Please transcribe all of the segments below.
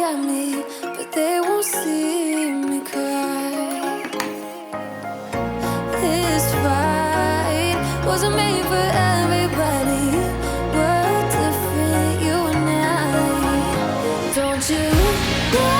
at me, but they won't see me cry. This fight wasn't made for everybody. We're different, you and I. Don't you know?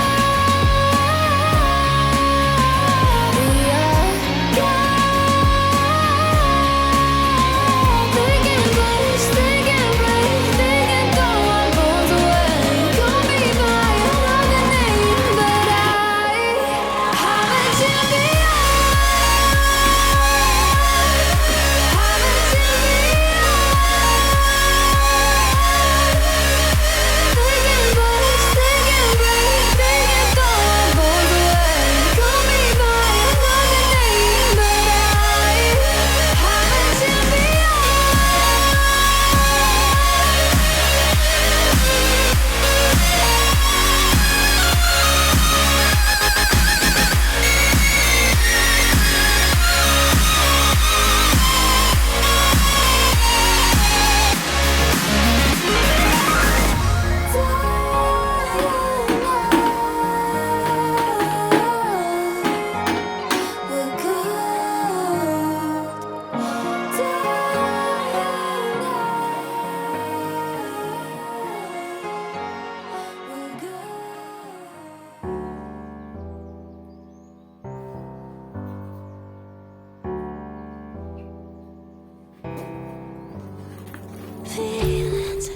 Feelings,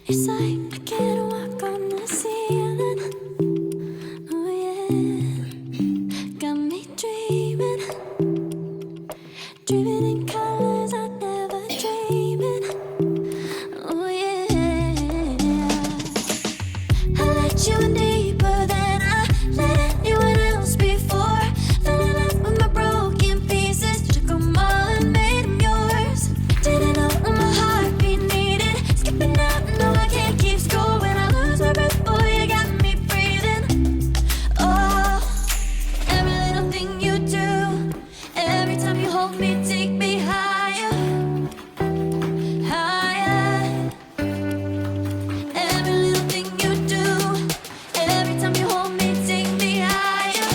it's like I can't walk on the ceiling. Oh yeah, got me dreaming, dreaming in colors I never dreamed in. Oh yeah, I let you in deeper than I let anyone else before. Fell in love with my broken pieces, took them all and made them yours. Didn't know my heartbeat needed skipping out. No, I can't keep score when I lose my breath. Boy, you got me breathing. Oh, every little thing you do, every time you hold me, take me higher, higher. Every little thing you do, every time you hold me, take me higher,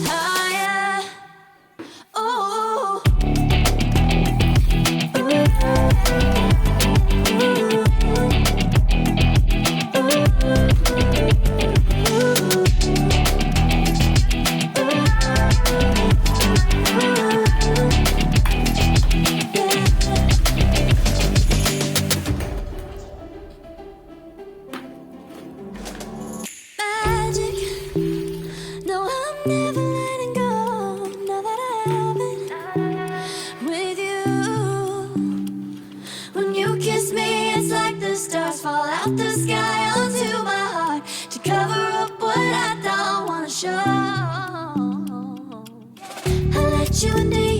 higher. Oh. Magic. No, I'm never letting go. Now that I have it with you. When you kiss me, it's like the stars fall out the sky onto my heart to cover up what I don't wanna show. I let you in.